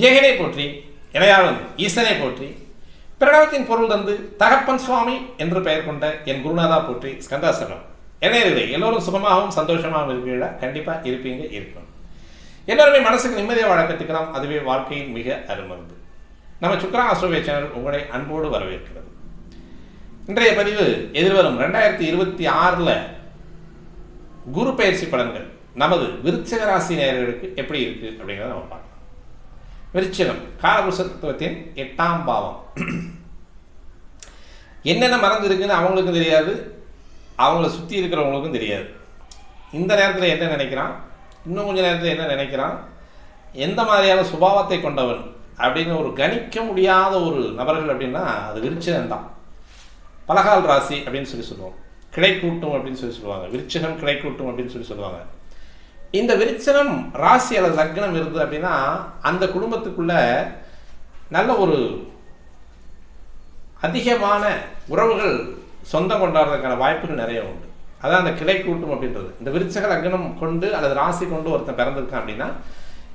ஏகனை போற்றி இணையாளன் ஈசனை போற்றி பிரணவத்தின் பொருள் தந்து தகப்பன் சுவாமி என்று பெயர் கொண்ட என் குருநாதா போற்றி ஸ்கந்தாசனம். இணையர்களே, எல்லோரும் சுகமாகவும் சந்தோஷமாகவும் இருக்கிறீங்களா? கண்டிப்பாக இருப்பீங்க, இருக்கணும். எல்லோருமே மனசுக்கு நிம்மதியாக வாழ கற்றுக்கலாம். அதுவே வாழ்க்கையின் மிக அருமருந்து. நம்ம சுக்ரா ஆஸ்ட்ரோவே சேனல் உங்களை அன்போடு வரவேற்கிறது. இன்றைய பதிவு எதிர்வரும் 2026 குரு பயிற்சி பலன்கள் நமது விருச்சிக ராசி நேயர்களுக்கு எப்படி இருக்கு அப்படிங்கிறத நம்ம பார்க்கலாம். விருச்சிகம் காலபுருஷ தத்துவத்தின் 8ஆம் பாவம். என்னென்ன மறந்து இருக்குன்னு அவங்களுக்கும் தெரியாது, அவங்கள சுற்றி இருக்கிறவங்களுக்கும் தெரியாது. இந்த நேரத்தில் என்ன நினைக்கிறான், இன்னும் கொஞ்சம் நேரத்தில் என்ன நினைக்கிறான், எந்த மாதிரியான சுபாவத்தை கொண்டவன் அப்படின்னு ஒரு கணிக்க முடியாத ஒரு நபர்கள் அப்படின்னா அது விருச்சிகம்தான். பலகால் ராசி அப்படின்னு சொல்லுவோம், கிளை கூட்டும் அப்படின்னு சொல்லுவாங்க. விருச்சிகம் கிளை கூட்டும் அப்படின்னு சொல்லுவாங்க. இந்த விருச்சிகம் ராசி அல்லது லக்னம் இருந்தது அப்படின்னா அந்த குடும்பத்துக்குள்ள நல்ல ஒரு அதிகமான உறவுகள் சொந்தம் கொண்டாடுறதுக்கான வாய்ப்புகள் நிறைய உண்டு. அதான் அந்த கிளை கூட்டும் அப்படின்றது. இந்த விருச்சிக லக்னம் கொண்டு அல்லது ராசி கொண்டு ஒருத்தன் பிறந்திருக்கான் அப்படின்னா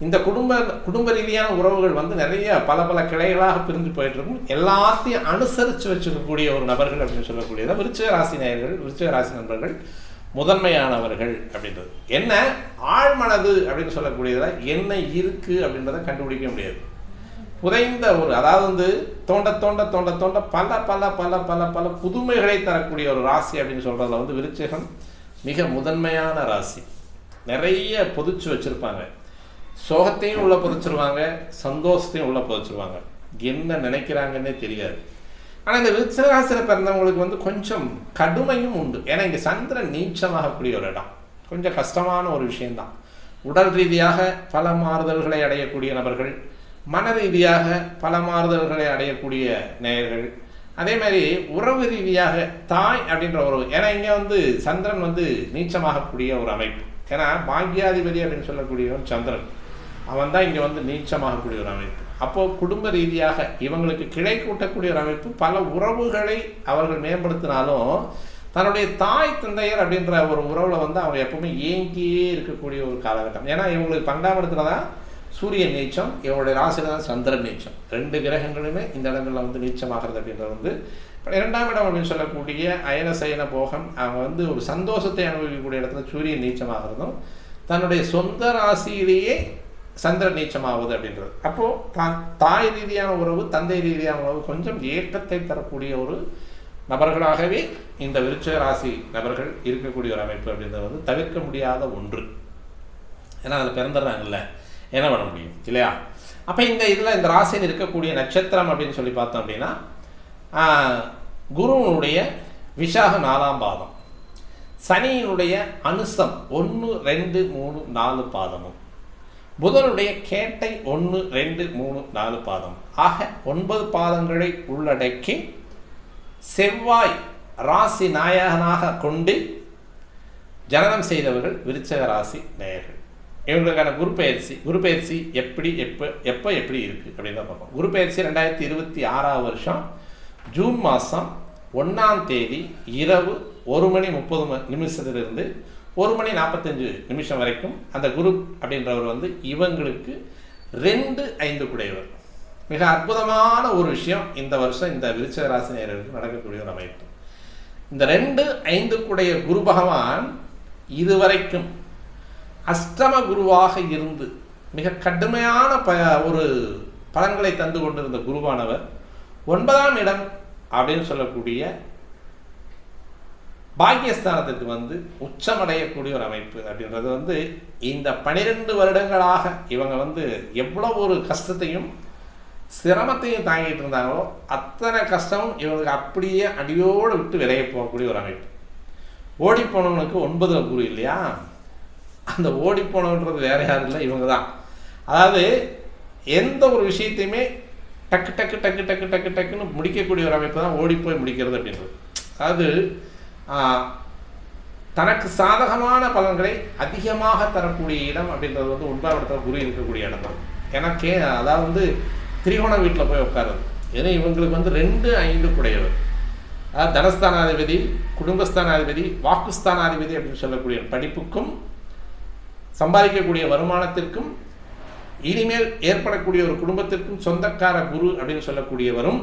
இந்த குடும்ப ரீதியான உறவுகள் நிறைய பல கிளைகளாக பிரிஞ்சு போயிட்டு இருக்கும். எல்லாத்தையும் அனுசரித்து வச்சுக்கக்கூடிய ஒரு நபர்கள் அப்படின்னு சொல்லக்கூடியதான் விருச்சிக ராசி நேயர்கள், விருச்சிக ராசி நண்பர்கள் முதன்மையானவர்கள் அப்படின்றது. என்ன ஆழ்மனது அப்படின்னு சொல்லக்கூடியதில் என்ன இருக்கு அப்படின்றத கண்டுபிடிக்க முடியாது. புதைந்த ஒரு அதாவது தோண்ட தோண்ட தோண்ட தோண்ட பல பல பல பல பல புதுமைகளை தரக்கூடிய ஒரு ராசி அப்படின்னு சொல்றதுல விருச்சிகம் மிக முதன்மையான ராசி. நிறைய பொதிச்சு வச்சிருப்பாங்க. சோகத்தையும் உள்ள புதைச்சிருவாங்க, சந்தோஷத்தையும் உள்ள புதைச்சிருவாங்க. என்ன நினைக்கிறாங்கன்னே தெரியாது. ஆனால் இந்த விருச்சிக ராசியில் பிறந்தவங்களுக்கு கொஞ்சம் கடுமையும் உண்டு. ஏன்னா இங்கே சந்திரன் நீச்சமாகக்கூடிய ஒரு இடம். கொஞ்சம் கஷ்டமான ஒரு விஷயம்தான். உடல் ரீதியாக பல மாறுதல்களை அடையக்கூடிய நபர்கள், மன ரீதியாக பல மாறுதல்களை அடையக்கூடிய நேயர்கள், அதே மாதிரி உறவு ரீதியாக தாய் அப்படின்ற உறவு. ஏன்னா இங்கே சந்திரன் நீச்சமாகக்கூடிய ஒரு அமைப்பு. ஏன்னா பாக்யாதிபதி அப்படின்னு சொல்லக்கூடியவன் சந்திரன், அவன் தான் இங்கே நீச்சமாகக்கூடிய ஒரு அமைப்பு. அப்போது குடும்ப ரீதியாக இவங்களுக்கு கிளை கூட்டக்கூடிய ஒரு அமைப்பு. பல உறவுகளை அவர்கள் மேம்படுத்தினாலும் தன்னுடைய தாய் தந்தையர் அப்படின்ற ஒரு உறவில் அவங்க எப்பவுமே ஏங்கியே இருக்கக்கூடிய ஒரு காலகட்டம். ஏன்னா இவங்களுக்கு 12ஆம் இடத்துல தான் சூரியன் நீச்சம், இவங்களுடைய ராசியில் தான் சந்திரன் நீச்சம். 2 கிரகங்களுமே இந்த இடங்களில் நீச்சமாகிறது அப்படின்றது 2ஆம் இடம் அப்படின்னு சொல்லக்கூடிய அயன சயன போகம். அவங்க ஒரு சந்தோஷத்தை அனுபவிக்கக்கூடிய இடத்துல சூரியன் நீச்சமாகிறதும் தன்னுடைய சொந்த ராசியிலேயே சந்திரன் நீச்சமாகுது அப்படின்றது. அப்போது தாய் ரீதியான உறவு, தந்தை ரீதியான உறவு கொஞ்சம் ஏற்றத்தை தரக்கூடிய ஒரு நபர்களாகவே இந்த விருச்சிக ராசி நபர்கள் இருக்கக்கூடிய ஒரு அமைப்பு அப்படின்றது தவிர்க்க முடியாத ஒன்று. ஏன்னா அதில் பிறந்துடுறாங்கல்ல, என்ன பண்ண முடியும் இல்லையா? அப்போ இந்த இதில் இந்த ராசியில் இருக்கக்கூடிய நட்சத்திரம் அப்படின்னு சொல்லி பார்த்தோம் அப்படின்னா குருவனுடைய விசாக 4ஆம் பாதம், சனியினுடைய அனுசம் 1, 2, 3, 4 பாதமும், புதனுடைய கேட்டை 1, 2, 3, 4 பாதம் ஆக 9 பாதங்களை உள்ளடக்கி செவ்வாய் ராசி நாயகனாக கொண்டு ஜனனம் செய்தவர்கள் விருச்சிக ராசி நேயர்கள். இவங்களுக்கான குரு பயிற்சி எப்படி இருக்கு அப்படின்னு தான் பார்ப்போம். குரு பயிற்சி 2026 ஜூன் மாதம் 1ஆம் தேதி இரவு 1:30 1:45 வரைக்கும் அந்த குரு அப்படின்றவர் இவங்களுக்கு 2-5 குடையவர். மிக அற்புதமான ஒரு விஷயம் இந்த வருஷம் இந்த விருச்சிக ராசி நேயர்களுக்கு நடக்கக்கூடிய ஒரு அமைப்பு. இந்த 2-5 குடைய குரு பகவான் இதுவரைக்கும் அஷ்டம குருவாக இருந்து மிக கடுமையான ஒரு பலன்களை தந்து கொண்டிருந்த குருவானவர் 9ஆம் இடம் அப்படின்னு சொல்லக்கூடிய பாக்கியஸ்தானத்துக்கு உச்சமடையக்கூடிய ஒரு அமைப்பு அப்படின்றது இந்த 12 வருடங்களாக இவங்க எவ்வளோ ஒரு கஷ்டத்தையும் சிரமத்தையும் தாங்கிட்டு இருந்தாங்களோ அத்தனை கஷ்டமும் இவங்களுக்கு அப்படியே அடியோடு விட்டு விலகி போகக்கூடிய ஒரு அமைப்பு. ஓடி போனவனுக்கு 9ல் குரு இல்லையா? அந்த ஓடி போனவன்றது வேற யாரும் இல்லை, இவங்க தான். அதாவது எந்த ஒரு விஷயத்தையுமே டக்கு டக்கு டக்கு டக்கு டக்கு டக்குன்னு முடிக்கக்கூடிய ஒரு அமைப்பு தான் ஓடி போய் முடிக்கிறது அப்படின்றது. அதாவது தனக்கு சாதகமான பலன்களை அதிகமாக தரக்கூடிய இடம் அப்படின்றது 9ஆம் இடத்துல குரு இருக்கக்கூடிய இடம் தான். ஏன்னா அதாவது திரிகோண வீட்டில் போய் உட்காருது. ஏன்னா இவங்களுக்கு 2-5 குடையவர். அதாவது தனஸ்தானாதிபதி, குடும்பஸ்தானாதிபதி, வாக்குஸ்தானாதிபதி அப்படின்னு சொல்லக்கூடிய படிப்புக்கும் சம்பாதிக்கக்கூடிய வருமானத்திற்கும் இனிமேல் ஏற்படக்கூடிய ஒரு குடும்பத்திற்கும் சொந்தக்கார குரு அப்படின்னு சொல்லக்கூடியவரும்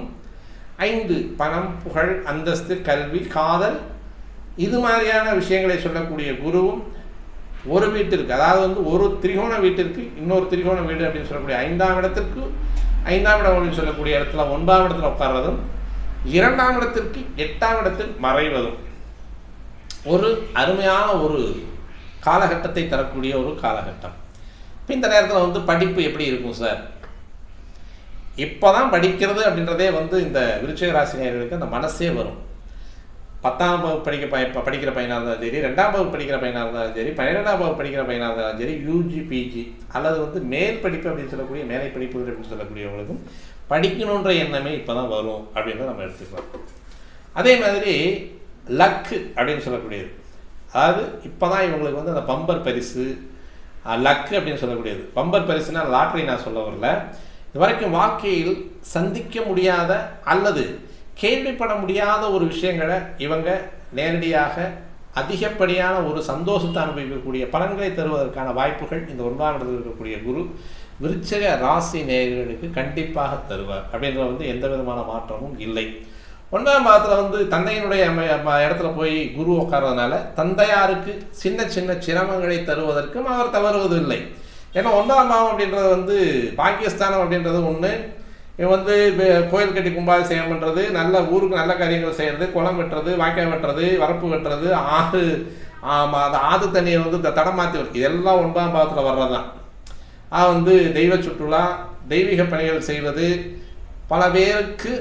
5 பணம், புகழ், அந்தஸ்து, கல்வி, காதல் இது மாதிரியான விஷயங்களை சொல்லக்கூடிய குருவும் ஒரு வீட்டிற்கு, அதாவது வந்து ஒரு திரிகோண வீட்டிற்கு இன்னொரு திரிகோண வீடு அப்படின்னு சொல்லக்கூடிய 5ஆம் இடத்திற்கு 5ஆம் இடம் அப்படின்னு சொல்லக்கூடிய இடத்துல 9ஆம் இடத்துல உட்கார்றதும் 2ஆம் இடத்திற்கு 8ஆம் இடத்தில் மறைவதும் ஒரு அருமையான ஒரு காலகட்டத்தை தரக்கூடிய ஒரு காலகட்டம். இப்போ இந்த நேரத்தில் வந்து படிப்பு எப்படி இருக்கும் சார்? இப்போ தான் படிக்கிறது அப்படின்றதே வந்து இந்த விருச்சிக ராசினியர்களுக்கு அந்த மனசே வரும். 10ஆம் வகுப்பு படிக்கிற பையனாக இருந்தாலும் சரி, 2ஆம் வகுப்பு படிக்கிற பையனாக இருந்தாலும் சரி, 12ஆம் வகுப்பு படிக்கிற பையனாக இருந்தாலும் சரி, யூஜி, பிஜி அல்லது வந்து மேல் படிப்பு அப்படின்னு சொல்லக்கூடிய மேலை படிப்பு அப்படின்னு சொல்லக்கூடியவங்களுக்கும் படிக்கணுன்ற எண்ணமே இப்போ தான் வரும் அப்படின்றத நம்ம எடுத்துக்கலாம். அதே மாதிரி லக்கு அப்படின்னு சொல்லக்கூடியது, அதாவது இப்போ தான் இவங்களுக்கு வந்து அந்த பம்பர் பரிசு லக்கு அப்படின்னு சொல்லக்கூடியது. பம்பர் பரிசுனா லாட்ரி நான் சொல்ல வரல. இது வரைக்கும் வாழ்க்கையில் சந்திக்க முடியாத அல்லது கேள்விப்பட முடியாத ஒரு விஷயங்களை இவங்க நேரடியாக அதிகப்படியான ஒரு சந்தோஷத்தை அனுபவிக்கக்கூடிய பலன்களை தருவதற்கான வாய்ப்புகள் இந்த 9ஆம் இடத்தில் இருக்கக்கூடிய குரு விருச்சிக ராசி நேயர்களுக்கு கண்டிப்பாக தருவார். அப்படின்ற வந்து எந்த விதமான மாற்றமும் இல்லை. 9ஆம் பாவத்தில் வந்து தந்தையினுடைய இடத்துல போய் குரு உட்கார்றதுனால தந்தையாருக்கு சின்ன சின்ன சிரமங்களை தருவதற்கும் அவர் தவறுவதில்லை. ஏன்னா 9ஆம் பாவம் அப்படின்றது வந்து பாக்கியஸ்தானம் அப்படின்றது ஒன்று. இவன் வந்து கோயில் கட்டி கும்பாபிஷேகம் பண்ணுறது, நல்ல ஊருக்கு நல்ல காரியங்கள் செய்கிறது, குளம் வெட்டுறது, வாய்க்கால் வெட்டுறது, வரப்பு வெட்டுறது, அந்த ஆது தண்ணியை வந்து தடம் மாற்றி வருது, இதெல்லாம் 9ஆம் பாவத்தில் வர்றது தான். வந்து தெய்வ சுற்றுலா, தெய்வீக பணிகள் செய்வது, பல பேருக்கு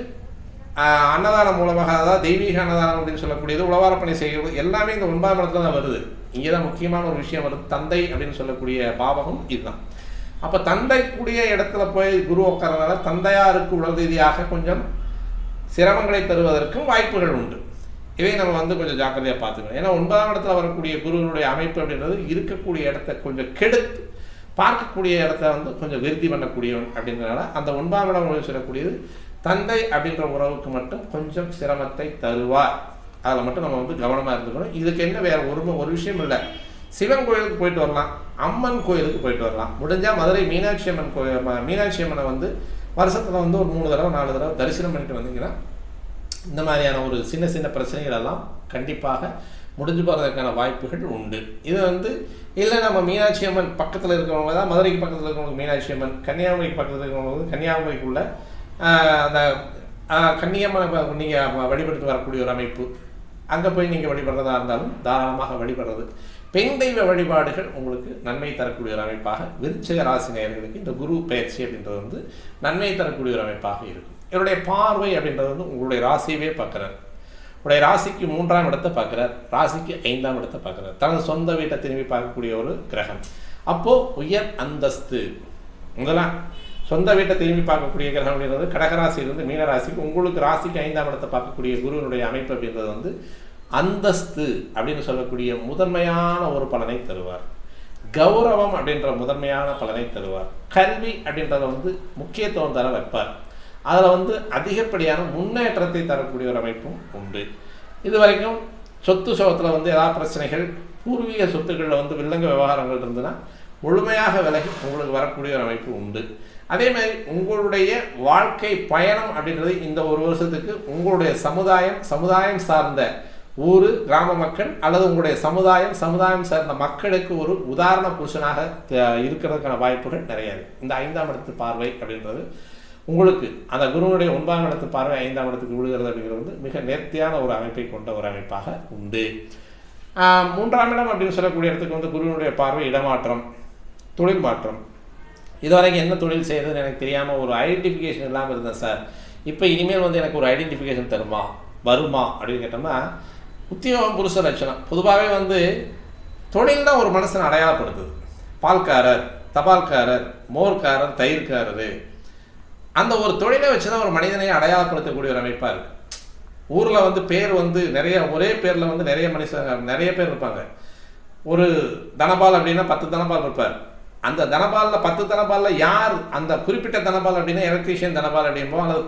அன்னதானம் மூலமாக, அதாவது தெய்வீக அன்னதானம் அப்படின்னு சொல்லக்கூடியது, உழவார பணி செய்கிறது, எல்லாமே இந்த 9ஆம் இடத்துல தான் வருது. இங்கே தான் முக்கியமான ஒரு விஷயம் வருது. தந்தை அப்படின்னு சொல்லக்கூடிய பாவகம் இதுதான். அப்போ தந்தை கூடிய இடத்துல போய் குரு உட்காரனால தந்தையாருக்கு உடல் ரீதியாக கொஞ்சம் சிரமங்களை தருவதற்கும் வாய்ப்புகள் உண்டு. இதை நம்ம வந்து கொஞ்சம் ஜாக்கிரதையாக பார்த்துக்கணும். ஏன்னா 9ஆம் இடத்துல வரக்கூடிய குருவினுடைய அமைப்பு அப்படின்றது இருக்கக்கூடிய இடத்த கொஞ்சம் கெடுத்து பார்க்கக்கூடிய இடத்த வந்து கொஞ்சம் விருத்தி பண்ணக்கூடியவன் அப்படின்றனால அந்த 9ஆம் இடம் சொல்லக்கூடியது தந்தை அப்படின்ற உறவுக்கு மட்டும் கொஞ்சம் சிரமத்தை தருவார். அதில் மட்டும் நம்ம வந்து கவனமாக இருந்துக்கணும். இதுக்கு என்ன வேறு ஒரு விஷயம் இல்லை. சிவன் கோயிலுக்கு போயிட்டு வரலாம், அம்மன் கோயிலுக்கு போயிட்டு வரலாம். முடிஞ்சால் மதுரை மீனாட்சி அம்மன் மீனாட்சி அம்மனை வந்து வருஷத்தில் வந்து ஒரு 3 தடவை 4 தடவை தரிசனம் பண்ணிட்டு வந்தீங்கன்னா இந்த மாதிரியான ஒரு சின்ன சின்ன பிரச்சனைகள் எல்லாம் கண்டிப்பாக முடிஞ்சு போகிறதுக்கான வாய்ப்புகள் உண்டு. இது வந்து இல்லை நம்ம மீனாட்சி அம்மன் பக்கத்தில் இருக்கிறவங்க தான், மதுரைக்கு பக்கத்தில் இருக்கிறவங்க மீனாட்சி அம்மன், கன்னியாகுமரிக்கு பக்கத்தில் இருக்கிறவங்க கன்னியாகுமரிக்குள்ள அந்த கன்னியம்மனை நீங்கள் வழிபடுத்து வரக்கூடிய ஒரு அமைப்பு, அங்கே போய் நீங்கள் வழிபடுறதா இருந்தாலும் தாராளமாக வழிபடுறது. பெண் தெய்வ வழிபாடுகள் உங்களுக்கு நன்மை தரக்கூடிய ஒரு அமைப்பாக விருச்சிக ராசி நேயர்களுக்கு இந்த குரு பயிற்சி அப்படின்றது வந்து நன்மை தரக்கூடிய ஒரு அமைப்பாக இருக்கும். இவருடைய பார்வை அப்படின்றது வந்து உங்களுடைய ராசியவே பார்க்குறார். உடைய ராசிக்கு 3ஆம் இடத்தை பார்க்குறார், ராசிக்கு 5ஆம் இடத்தை பார்க்குறார். தனது சொந்த வீட்டை திரும்பி பார்க்கக்கூடிய ஒரு கிரகம். அப்போது உயர் அந்தஸ்து, முதலாம் சொந்த வீட்டை திரும்பி பார்க்கக்கூடிய கிரகம் அப்படின்றது கடகராசியிலிருந்து மீனராசிக்கு உங்களுக்கு ராசிக்கு 5ஆம் இடத்தை பார்க்கக்கூடிய குருவினுடைய அமைப்பு அப்படின்றது வந்து அந்தஸ்து அப்படின்னு சொல்லக்கூடிய முதன்மையான ஒரு பலனை தருவார். கௌரவம் அப்படின்ற முதன்மையான பலனை தருவார். கல்வி அப்படின்றத வந்து முக்கியத்துவம் தர வைப்பார். அதில் வந்து அதிகப்படியான முன்னேற்றத்தை தரக்கூடிய ஒரு அமைப்பும் உண்டு. இது வரைக்கும் சொத்து சோகத்தில் வந்து ஏதாவது பிரச்சனைகள், பூர்வீக சொத்துக்களில் வந்து வில்லங்க விவகாரங்கள் இருந்ததுன்னா முழுமையாக விலகி உங்களுக்கு வரக்கூடிய ஒரு அமைப்பு உண்டு. அதே மாதிரி உங்களுடைய வாழ்க்கை பயணம் அப்படின்றது இந்த ஒரு வருஷத்துக்கு உங்களுடைய சமுதாயம் சார்ந்த ஊர், கிராம மக்கள் அல்லது உங்களுடைய சமுதாயம் சார்ந்த மக்களுக்கு ஒரு உதாரண புருஷனாக இருக்கிறதுக்கான வாய்ப்புகள் நிறைய இருக்குது. இந்த 5ஆம் இடத்து பார்வை அப்படின்றது உங்களுக்கு அந்த குருவுடைய 9ஆம் இடத்து பார்வை 5ஆம் இடத்துக்கு விழுகிறது அப்படிங்கிறது வந்து மிக நேர்த்தியான ஒரு அமைப்பை கொண்ட ஒரு அமைப்பாக உண்டு. 3ஆம் இடம் அப்படின்னு சொல்லக்கூடிய இடத்துக்கு வந்து குருவினுடைய பார்வை இடமாற்றம், தொழில் மாற்றம். இதுவரைக்கும் என்ன தொழில் செய்யறதுன்னு எனக்கு தெரியாமல் ஒரு ஐடென்டிஃபிகேஷன் இல்லாமல் இருந்தேன் சார், இப்போ இனிமேல் வந்து எனக்கு ஒரு ஐடென்டிஃபிகேஷன் வருமா அப்படின்னு கேட்டோம்னா, உத்தியோகம் புருஷ லட்சணம். பொதுவாகவே வந்து தொழில் தான் ஒரு மனுஷனை அடையாளப்படுத்துது. பால்காரர், தபால்காரர், மோர்காரர், தயிர்காரர், அந்த ஒரு தொழிலை வச்சு தான் ஒரு மனிதனையை அடையாளப்படுத்தக்கூடிய ஒரு அமைப்பாக இருக்குது. ஊரில் வந்து பேர் வந்து ஒரே பேரில் வந்து நிறைய பேர் இருப்பாங்க. ஒரு தனபால் அப்படின்னா 10 தனபால் இருப்பார். அந்த தனபாலில் 10 தனபாலில் யார் அந்த குறிப்பிட்ட தனபால் அப்படின்னா எலக்ட்ரீஷியன் தனபால் அப்படிம்போம், அல்லது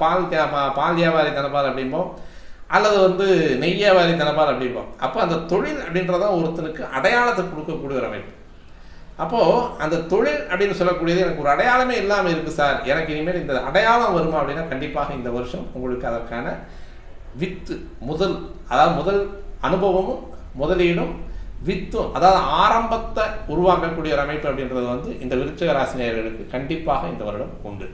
பால் வியாபாரி தனபால் அப்படிம்போம், அல்லது வந்து நெய் வியாபாரி தனபால் அப்படிம்போம். அப்போ அந்த தொழில் அப்படின்றதான் ஒருத்தனுக்கு அடையாளத்தை கொடுக்கக்கூடிய ஒரு அமைப்பு. அப்போது அந்த தொழில் அப்படின்னு சொல்லக்கூடியது எனக்கு ஒரு அடையாளமே இல்லாமல் இருக்குது சார், எனக்கு இனிமேல் இந்த அடையாளம் வருமா அப்படின்னா கண்டிப்பாக இந்த வருஷம் உங்களுக்கு அதற்கான வித்து முதல் அனுபவமும் முதலீடும் வித்தும், அதாவது ஆரம்பத்தை உருவாக்கக்கூடிய ஒரு அமைப்பு அப்படின்றது வந்து இந்த விருச்சிக ராசி நேயர்களுக்கு கண்டிப்பாக இந்த வருடம் உண்டு.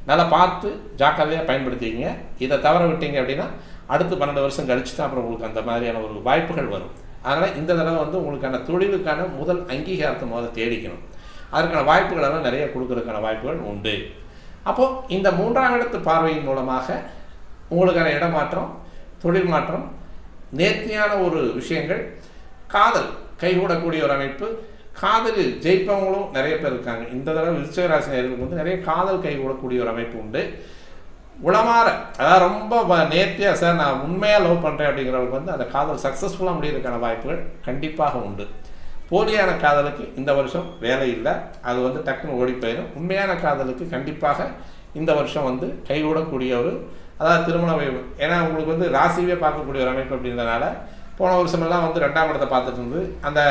நல்லா பார்த்து ஜாக்கிரதையாக பயன்படுத்திக்கிங்க. இதை தவற விட்டீங்க அப்படின்னா அடுத்து 12 வருஷம் கழிச்சு தான் அப்புறம் உங்களுக்கு அந்த மாதிரியான ஒரு வாய்ப்புகள் வரும். அதனால் இந்த தடவை வந்து உங்களுக்கான தொழிலுக்கான முதல் அங்கீகாரத்தை முதல்ல தேடிக்கணும். அதற்கான வாய்ப்புகளெல்லாம் நிறைய கொடுக்கறதுக்கான வாய்ப்புகள் உண்டு. அப்போது இந்த 3ஆம் இடத்து பார்வையின் மூலமாக உங்களுக்கான இடமாற்றம், தொழில் மாற்றம், நேர்த்தியான ஒரு விஷயங்கள், காதல் கைகூடக்கூடிய ஒரு அமைப்பு, காதலில் ஜெயிப்பவங்களும் நிறைய பேர் இருக்காங்க. இந்த தடவை விருச்சிக ராசி நேயர்களுக்கு வந்து நிறைய காதல் கைகூடக்கூடிய ஒரு அமைப்பு உண்டு. உளமாற, அதாவது ரொம்ப நேர்த்தியாக சார் நான் உண்மையாக லவ் பண்ணுறேன் அப்படிங்கிறவங்களுக்கு வந்து அந்த காதல் சக்ஸஸ்ஃபுல்லாக முடியறதுக்கான வாய்ப்புகள் கண்டிப்பாக உண்டு. போலியான காதலுக்கு இந்த வருஷம் வேலை இல்லை, அது வந்து டக்குன்னு ஓடி போயிடும். உண்மையான காதலுக்கு கண்டிப்பாக இந்த வருஷம் வந்து கைகூடக்கூடிய ஒரு, அதாவது திருமண வயது, ஏன்னா உங்களுக்கு வந்து ராசியே பார்க்கக்கூடிய ஒரு அமைப்பு அப்படின்றதுனால போன வருஷமெல்லாம் வந்து 2ஆம் இடத்தை பார்த்துட்டு இருந்து அந்த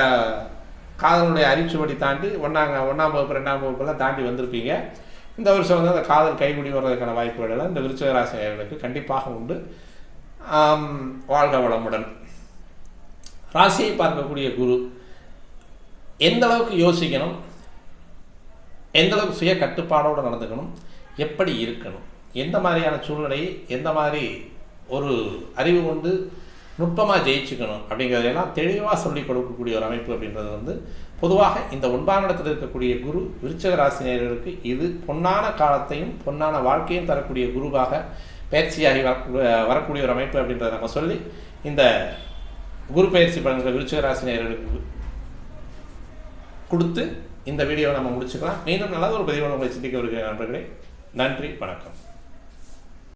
காதலுடைய அரிச்சுவடி தாண்டி 1ஆம் வகுப்பு 2ஆம் வகுப்பெல்லாம் தாண்டி வந்திருப்பீங்க. இந்த வருஷம் வந்து அந்த காதல் கைகூடி வர்றதுக்கான வாய்ப்புகள் எல்லாம் இந்த விருச்சிக ராசி நேயர்களுக்கு கண்டிப்பாக உண்டு. வாழ்க வளமுடன். ராசியை பார்க்கக்கூடிய குரு எந்த அளவுக்கு யோசிக்கணும், எந்த அளவுக்கு சுய கட்டுப்பாடோடு நடந்துக்கணும், எப்படி இருக்கணும், எந்த மாதிரியான சூழ்நிலையை எந்த மாதிரி ஒரு அறிவு கொண்டு நுட்பமாக ஜெயிச்சுக்கணும் அப்படிங்கிறதெல்லாம் தெளிவாக சொல்லிக் கொடுக்கக்கூடிய ஒரு அமைப்பு அப்படின்றது வந்து பொதுவாக இந்த 9ஆம் இடத்தில் இருக்கக்கூடிய குரு விருச்சிக ராசி நேயர்களுக்கு இது பொன்னான காலத்தையும் பொன்னான வாழ்க்கையும் தரக்கூடிய குருவாக பயிற்சியாகி வரக்கூடிய ஒரு அமைப்பு அப்படின்றத நம்ம சொல்லி இந்த குரு பயிற்சி பலன்கள் விருச்சிக ராசி நேயர்களுக்கு கொடுத்து இந்த வீடியோவை நம்ம முடிச்சுக்கலாம். மீண்டும் நல்ல ஒரு பதிவோடு உங்களை சிந்திக்க வருகிற நண்பர்களே, நன்றி, வணக்கம்.